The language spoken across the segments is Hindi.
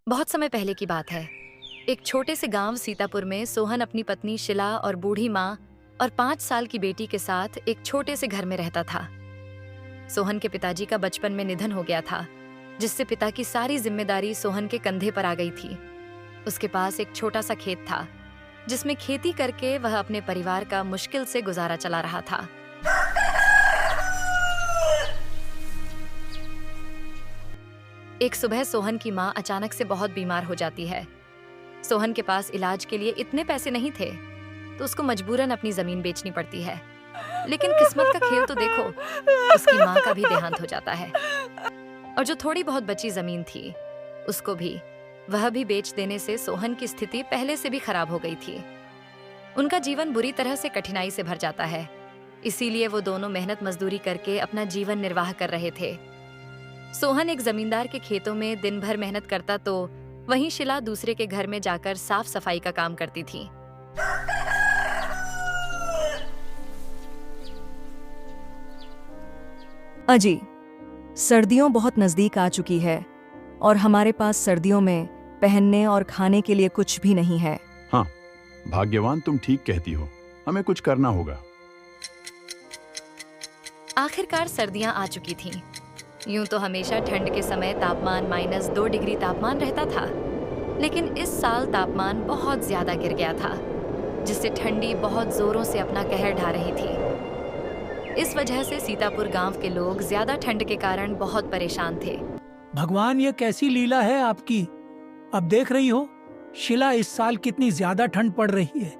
बहुत समय पहले की बात है। एक छोटे से गांव सीतापुर में सोहन अपनी पत्नी शिला और बूढ़ी माँ और 5 साल की बेटी के साथ एक छोटे से घर में रहता था। सोहन के पिताजी का बचपन में निधन हो गया था, जिससे पिता की सारी जिम्मेदारी सोहन के कंधे पर आ गई थी। उसके पास एक छोटा सा खेत था, जिसमें खेती करके वह अपने परिवार का मुश्किल से गुजारा चला रहा था। एक सुबह सोहन की माँ अचानक से बहुत बीमार हो जाती है। सोहन के पास इलाज के लिए इतने पैसे नहीं थे, तो उसको मजबूरन अपनी जमीन बेचनी पड़ती है। लेकिन किस्मत का खेल तो देखो, उसकी माँ का भी देहांत हो जाता है और जो थोड़ी बहुत बची जमीन थी उसको भी वह भी बेच देने से सोहन की स्थिति पहले से भी खराब हो गई थी। उनका जीवन बुरी तरह से कठिनाई से भर जाता है, इसीलिए वो दोनों मेहनत मजदूरी करके अपना जीवन निर्वाह कर रहे थे। सोहन एक जमींदार के खेतों में दिन भर मेहनत करता, तो वहीं शिला दूसरे के घर में जाकर साफ सफाई का काम करती थी। अजी, सर्दियों बहुत नजदीक आ चुकी है और हमारे पास सर्दियों में पहनने और खाने के लिए कुछ भी नहीं है। हाँ, भाग्यवान तुम ठीक कहती हो, हमें कुछ करना होगा। आखिरकार सर्दियां आ चुकी थीं। यूं तो हमेशा ठंड के समय तापमान -2 डिग्री तापमान रहता था, लेकिन इस साल तापमान बहुत ज्यादा गिर गया था, जिससे ठंडी बहुत जोरों से अपना कहर ढा रही थी। इस वजह से सीतापुर गांव के लोग ज्यादा ठंड के कारण बहुत परेशान थे। भगवान, ये कैसी लीला है आपकी। अब देख रही हो शिला, इस साल कितनी ज्यादा ठंड पड़ रही है।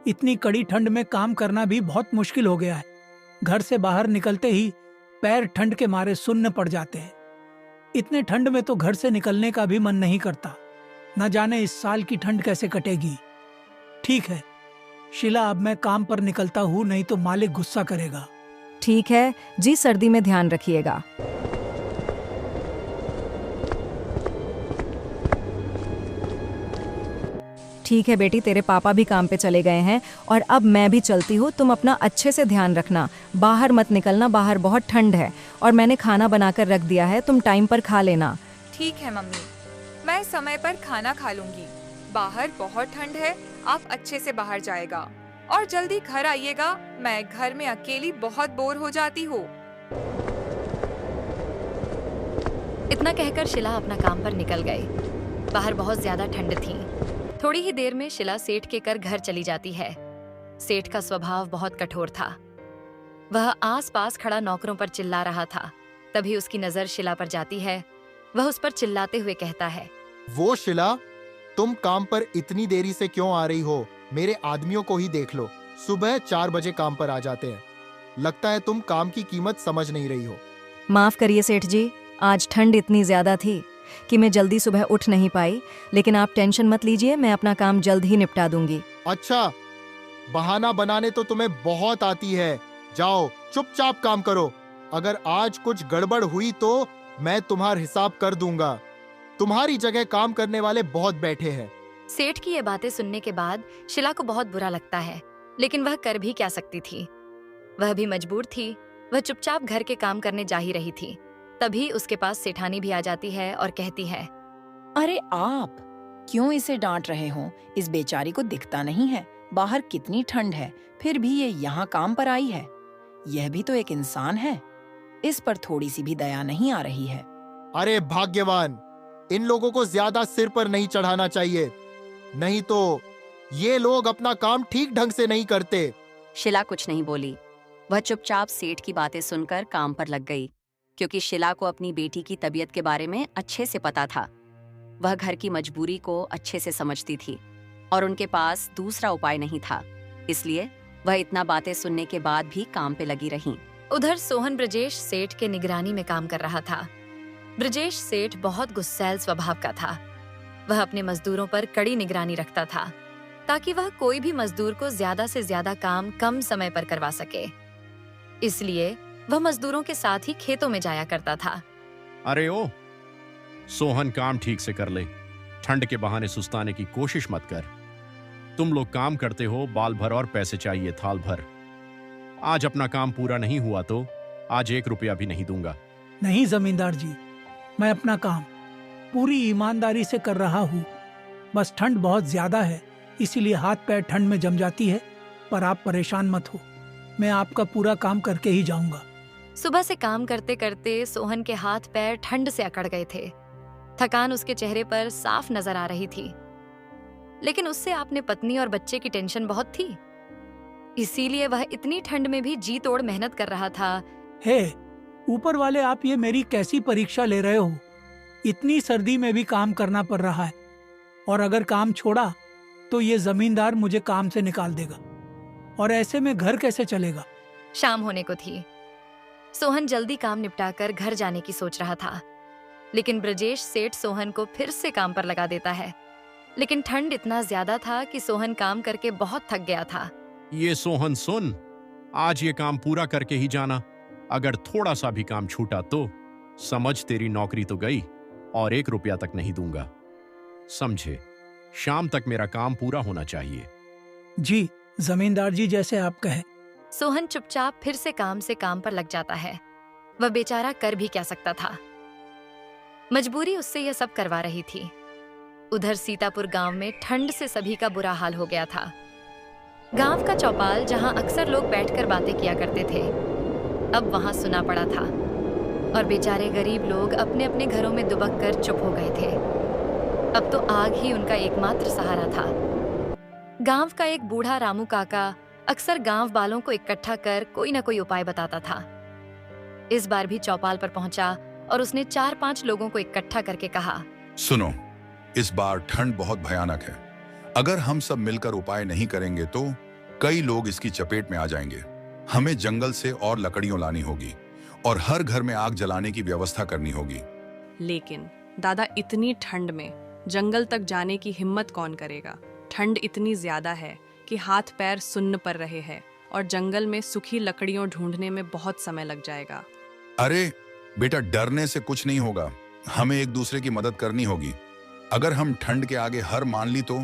इतनी कड़ी ठंड में काम करना भी बहुत मुश्किल हो गया है। घर से बाहर निकलते ही पैर ठंड के मारे सुन्न पड़ जाते हैं। इतने ठंड में तो घर से निकलने का भी मन नहीं करता। न जाने इस साल की ठंड कैसे कटेगी। ठीक है शिला, अब मैं काम पर निकलता हूँ, नहीं तो मालिक गुस्सा करेगा। ठीक है जी, सर्दी में ध्यान रखिएगा। ठीक है बेटी, तेरे पापा भी काम पे चले गए हैं और अब मैं भी चलती हूँ। तुम अपना अच्छे से ध्यान रखना, बाहर मत निकलना, बाहर बहुत ठंड है और मैंने खाना बनाकर रख दिया है, तुम टाइम पर खा लेना। ठीक है मम्मी, मैं समय पर खाना खा लूंगी। बाहर बहुत ठंड है, आप अच्छे से बाहर जाएगा और जल्दी घर आइएगा। मैं घर में अकेली बहुत बोर हो जाती हूँ। इतना कहकर शिला अपना काम पर निकल गई। बाहर बहुत ज्यादा ठंड थी। थोड़ी ही देर में शिला सेठ के कर घर चली जाती है। सेठ का स्वभाव बहुत कठोर था। वह आस-पास खड़ा नौकरों पर चिल्ला रहा था। तभी उसकी नजर शिला पर जाती है। वह उस पर चिल्लाते हुए कहता है, वो शिला, तुम काम पर इतनी देरी से क्यों आ रही हो? मेरे आदमियों को ही देख लो, सुबह 4 बजे काम पर आ जाते हैं। लगता है तुम काम की कीमत समझ नहीं रही हो। माफ करिए सेठ जी, आज ठंड इतनी ज्यादा थी कि मैं जल्दी सुबह उठ नहीं पाई, लेकिन आप टेंशन मत लीजिए, मैं अपना काम जल्द ही निपटा दूंगी। अच्छा, बहाना बनाने तो तुम्हें बहुत आती है। जाओ चुपचाप काम करो। अगर आज कुछ गड़बड़ हुई तो मैं तुम्हारा हिसाब कर दूंगा। तुम्हारी जगह काम करने वाले बहुत बैठे हैं। सेठ की ये बातें सुनने के बाद शिला को बहुत बुरा लगता है, लेकिन वह कर भी क्या सकती थी। वह भी मजबूर थी। वह चुपचाप घर के काम करने जा ही रही थी। तभी उसके पास सेठानी भी आ जाती है और कहती है, अरे आप क्यों इसे डांट रहे हो? इस बेचारी को दिखता नहीं है बाहर कितनी ठंड है, फिर भी ये यहाँ काम पर आई है। यह भी तो एक इंसान है, इस पर थोड़ी सी भी दया नहीं आ रही है। अरे भाग्यवान, इन लोगों को ज्यादा सिर पर नहीं चढ़ाना चाहिए, नहीं तो ये लोग अपना काम ठीक ढंग से नहीं करते। शिला कुछ नहीं बोली। वह चुपचाप सेठ की बातें सुनकर काम पर लग गई, क्योंकि शिला को अपनी बेटी की तबीयत के बारे में अच्छे से पता था। वह घर की मजबूरी को अच्छे से समझती थी और उनके पास दूसरा उपाय नहीं था, इसलिए वह इतना बातें सुनने के बाद भी काम पे लगी रहीं। उधर सोहन ब्रजेश सेठ के निगरानी में काम कर रहा था। ब्रजेश सेठ बहुत गुस्सैल स्वभाव का था। वह अपने मजदूरों पर कड़ी निगरानी रखता था ताकि वह कोई भी मजदूर को ज्यादा से ज्यादा काम कम समय पर करवा सके। इसलिए वह मजदूरों के साथ ही खेतों में जाया करता था। अरे ओ सोहन, काम ठीक से कर ले। ठंड के बहाने सुस्ताने की कोशिश मत कर। तुम लोग काम करते हो बाल भर और पैसे चाहिए थाल भर। आज अपना काम पूरा नहीं हुआ तो आज 1 रुपया भी नहीं दूंगा। नहीं जमींदार जी, मैं अपना काम पूरी ईमानदारी से कर रहा हूँ। बस ठंड बहुत ज्यादा है, इसीलिए हाथ पैर ठंड में जम जाती है। पर आप परेशान मत हो, मैं आपका पूरा काम करके ही जाऊंगा। सुबह से काम करते करते सोहन के हाथ पैर ठंड से अकड़ गए थे। थकान उसके चेहरे पर साफ नजर आ रही थी, लेकिन उससे अपने पत्नी और बच्चे की टेंशन बहुत थी। इसीलिए वह इतनी ठंड में भी जी तोड़ मेहनत कर रहा था। हे ऊपर वाले, आप ये मेरी कैसी परीक्षा ले रहे हो? इतनी सर्दी में भी काम करना पड़ रहा है, और अगर काम छोड़ा तो ये जमींदार मुझे काम से निकाल देगा, और ऐसे में घर कैसे चलेगा? शाम होने को थी। सोहन जल्दी काम निपटाकर घर जाने की सोच रहा था, लेकिन ब्रजेश सेठ सोहन को फिर से काम पर लगा देता है। लेकिन ठंड इतना ज्यादा था कि सोहन काम करके बहुत थक गया था। ये सोहन सुन, आज ये काम पूरा करके ही जाना। अगर थोड़ा सा भी काम छूटा तो समझ तेरी नौकरी तो गई और 1 रुपया तक नहीं दूंगा। समझे? शाम तक मेरा काम पूरा होना चाहिए। जी जमींदार जी, जैसे आप कहें। सोहन चुपचाप फिर से काम पर लग जाता है। वह बेचारा कर भी क्या सकता था, मजबूरी उससे यह सब करवा रही थी। उधर सीतापुर गांव में ठंड से सभी का बुरा हाल हो गया था। गांव का चौपाल जहां अक्सर लोग बैठकर बातें किया करते थे, अब वहां सुना पड़ा था, और बेचारे गरीब लोग अपने अपने घरों में दुबक कर चुप हो गए थे। अब तो आग ही उनका एकमात्र सहारा था। गांव का एक बूढ़ा रामू काका अक्सर गांव वालों को इकट्ठा कर कोई न कोई उपाय बताता था। इस बार भी चौपाल पर पहुंचा और उसने 4-5 लोगों को इकट्ठा करके कहा, सुनो, इस बार ठंड बहुत भयानक है। अगर हम सब मिलकर उपाय नहीं करेंगे तो कई लोग इसकी चपेट में आ जाएंगे। हमें जंगल से और लकड़ियों लानी होगी और हर घर में आग जलाने की व्यवस्था करनी होगी। लेकिन दादा, इतनी ठंड में जंगल तक जाने की हिम्मत कौन करेगा? ठंड इतनी ज्यादा है कि हाथ पैर सुन्न पड़ रहे हैं और जंगल में सूखी लकड़ियों ढूंढने में बहुत समय लग जाएगा। अरे बेटा, डरने से कुछ नहीं होगा। हमें एक दूसरे की मदद करनी होगी। अगर हम ठंड के आगे हार मान ली तो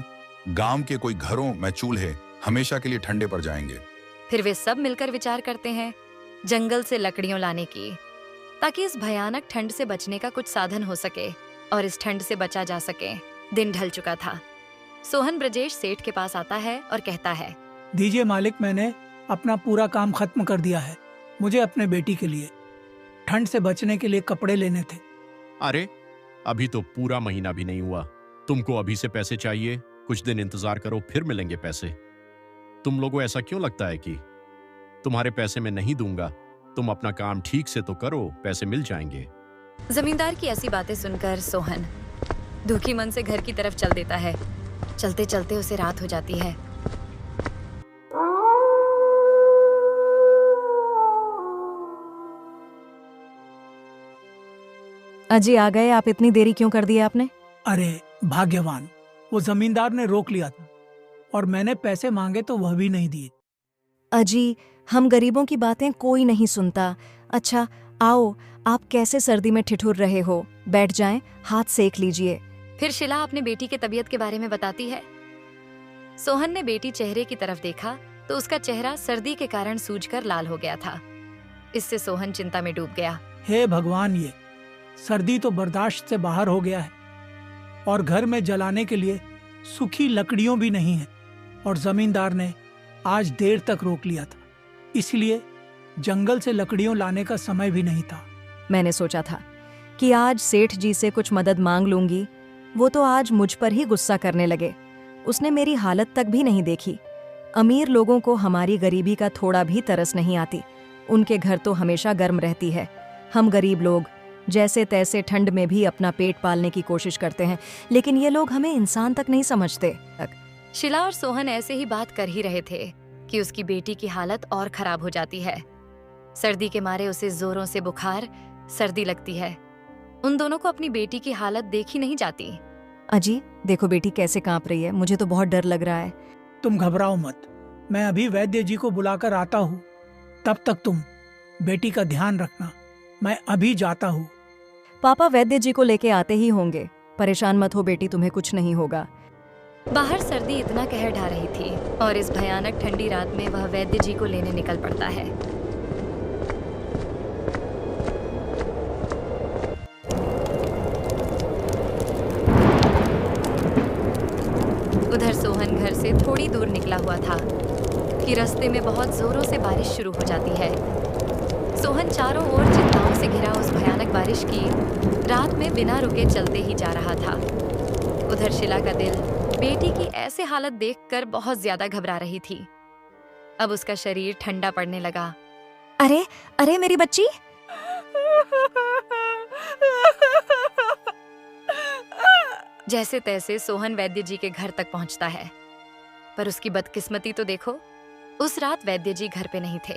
गांव के कोई घरों में चूल्हे हमेशा के लिए ठंडे पर जाएंगे। फिर वे सब मिलकर विचार करते हैं जंगल से लकड़ियों लाने की, ताकि इस भयानक ठंड से बचने का कुछ साधन हो सके और इस ठंड से बचा जा सके। दिन ढल चुका था। सोहन ब्रजेश सेठ के पास आता है और कहता है, दीजिए मालिक, मैंने अपना पूरा काम खत्म कर दिया है। मुझे अपने बेटी के लिए ठंड से बचने के लिए कपड़े लेने थे। अरे अभी तो पूरा महीना भी नहीं हुआ। तुमको अभी से पैसे चाहिए? कुछ दिन इंतजार करो, फिर मिलेंगे पैसे। तुम लोगों ऐसा क्यों लगता है कि तुम्हारे पैसे मैं नहीं दूंगा? तुम अपना काम ठीक से तो करो, पैसे मिल जाएंगे। जमींदार की ऐसी बातें सुनकर सोहन दुखी मन से घर की तरफ चल देता है। चलते चलते उसे रात हो जाती है। अजी आ गए आप? इतनी देरी क्यों कर दी आपने? अरे भाग्यवान, वो जमींदार ने रोक लिया था और मैंने पैसे मांगे तो वह भी नहीं दिए। अजी, हम गरीबों की बातें कोई नहीं सुनता। अच्छा आओ, आप कैसे सर्दी में ठिठुर रहे हो? बैठ जाएं, हाथ सेक लीजिए। फिर शिला अपने बेटी की तबीयत के बारे में बताती है। सोहन ने बेटी चेहरे की तरफ देखा तो उसका चेहरा सर्दी के कारण सूजकर लाल हो गया था। इससे सोहन चिंता में डूब गया। हे भगवान, ये सर्दी तो बर्दाश्त से बाहर हो गया है और घर में जलाने के लिए सूखी लकड़ियों भी नहीं है, और जमींदार ने आज देर तक रोक लिया था, इसलिए जंगल से लकड़ियों लाने का समय भी नहीं था। मैंने सोचा था कि आज सेठ जी से कुछ मदद मांग लूंगी, वो तो आज मुझ पर ही गुस्सा करने लगे। उसने मेरी हालत तक भी नहीं देखी। अमीर लोगों को हमारी गरीबी का थोड़ा भी तरस नहीं आती। उनके घर तो हमेशा गर्म रहती है। हम गरीब लोग जैसे तैसे ठंड में भी अपना पेट पालने की कोशिश करते हैं, लेकिन ये लोग हमें इंसान तक नहीं समझते। शिला और सोहन ऐसे ही बात कर ही रहे थे कि उसकी बेटी की हालत और खराब हो जाती है। सर्दी के मारे उसे जोरों से बुखार, सर्दी लगती है उन दोनों को अपनी बेटी की हालत देखी नहीं जाती। अजी देखो बेटी कैसे कांप रही है, मुझे तो बहुत डर लग रहा है। तुम घबराओ मत, मैं अभी वैद्य जी को बुलाकर आता हूँ। तब तक तुम बेटी का ध्यान रखना, मैं अभी जाता हूँ। पापा वैद्य जी को लेके आते ही होंगे, परेशान मत हो बेटी, तुम्हें कुछ नहीं होगा। बाहर सर्दी इतना कहर ढा रही थी और इस भयानक ठंडी रात में वह वैद्य जी को लेने निकल पड़ता है। उधर सोहन घर से थोड़ी दूर निकला हुआ था कि रास्ते में बहुत जोरों से बारिश शुरू हो जाती है। सोहन चारों ओर चिंताओं से घिरा उस भयानक बारिश की रात में बिना रुके चलते ही जा रहा था। उधर शिला का दिल बेटी की ऐसे हालत देखकर बहुत ज्यादा घबरा रही थी। अब उसका शरीर ठंडा पड़ने लगा। अरे अरे मेरी बच्ची, जैसे तैसे सोहन वैद्य जी के घर तक पहुंचता है, पर उसकी बदकिस्मती तो देखो, उस रात वैद्य जी घर पे नहीं थे।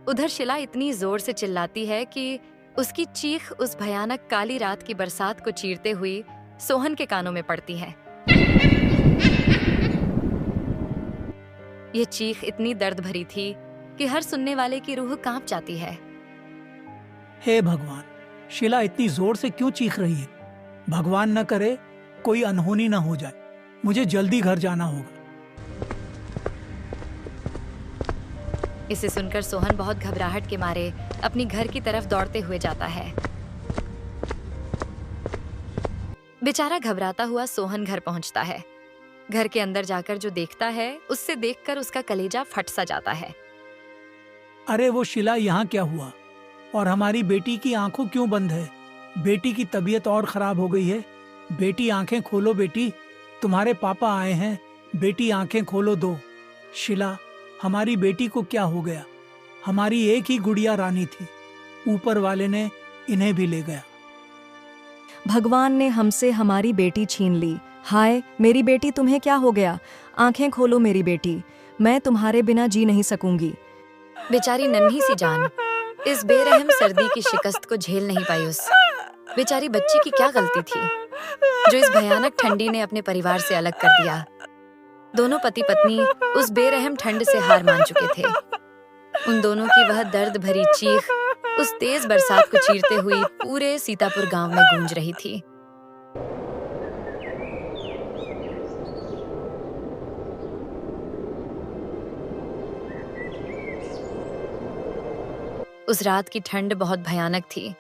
उधर शिला इतनी जोर से चिल्लाती है कि उसकी चीख उस भयानक काली रात की बरसात को चीरते हुई सोहन के कानों में पड़ती है। ये चीख इतनी दर्द भरी थी कि हर सुनने वाले की रूह कांप जाती है। हे भगवान, शिला इतनी जोर से क्यों चीख रही है? भगवान न करे कोई अनहोनी न हो जाए, मुझे जल्दी घर जाना होगा। इसे सुनकर सोहन बहुत घबराहट के मारे अपनी घर की तरफ दौड़ते हुए जाता है। बेचारा घबराता हुआ सोहन घर पहुंचता है। घर के अंदर जाकर जो देखता है, उससे देखकर उसका कलेजा फट सा जाता है। अरे वो शिला, यहाँ क्या हुआ? और हमारी बेटी की आंखों क्यों बंद है? बेटी की तबीयत और खराब हो गई है। बेटी आंखें खोलो बेटी, तुम्हारे पापा आए हैं। बेटी आंखें खोलो दो। शिला, हमारी बेटी को क्या हो गया? हमारी एक ही गुड़िया रानी थी, ऊपर वाले ने इन्हें भी ले गया। भगवान ने हमसे हमारी बेटी छीन ली। हाय मेरी बेटी, तुम्हें क्या हो गया? आंखें खोलो मेरी बेटी, मैं तुम्हारे बिना जी नहीं सकूंगी। बेचारी नन्ही सी जान इस बेरहम सर्दी की शिकस्त को झेल नहीं पाई। उस बेचारी बच्ची की क्या गलती थी जो इस भयानक ठंडी ने अपने परिवार से अलग कर दिया। दोनों पति पत्नी उस बेरहम ठंड से हार मान चुके थे। उन दोनों की वह दर्द भरी चीख उस तेज बरसात को चीरते हुई पूरे सीतापुर गांव में गूंज रही थी। उस रात की ठंड बहुत भयानक थी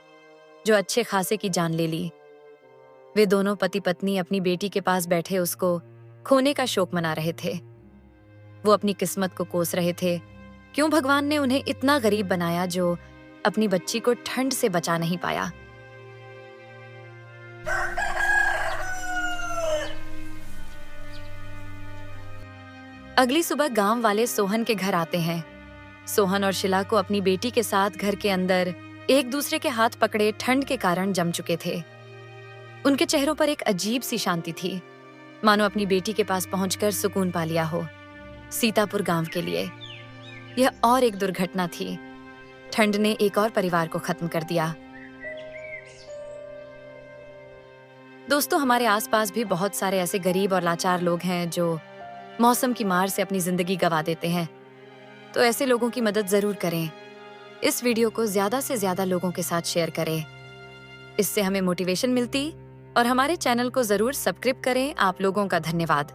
जो अच्छे खासे की जान ले ली। वे दोनों पति पत्नी अपनी बेटी के पास बैठे उसको खोने का शोक मना रहे थे। वो अपनी किस्मत को कोस रहे थे। क्यों भगवान ने उन्हें इतना गरीब बनाया जो अपनी बच्ची को ठंड से बचा नहीं पाया। अगली सुबह गांव वाले सोहन के घर आते हैं। सोहन और शिला को अपनी बेटी के साथ घर के अंदर एक दूसरे के हाथ पकड़े ठंड के कारण जम चुके थे। उनके चेहरों पर एक अजीब सी शांति थी, मानो अपनी बेटी के पास पहुंचकर सुकून पा लिया हो। सीतापुर गांव के लिए यह और एक दुर्घटना थी। ठंड ने एक और परिवार को खत्म कर दिया। दोस्तों, हमारे आसपास भी बहुत सारे ऐसे गरीब और लाचार लोग हैं जो मौसम की मार से अपनी जिंदगी गंवा देते हैं। तो ऐसे लोगों की मदद जरूर करें। इस वीडियो को ज्यादा से ज्यादा लोगों के साथ शेयर करें। इससे हमें मोटिवेशन मिलती और हमारे चैनल को जरूर सब्सक्राइब करें। आप लोगों का धन्यवाद।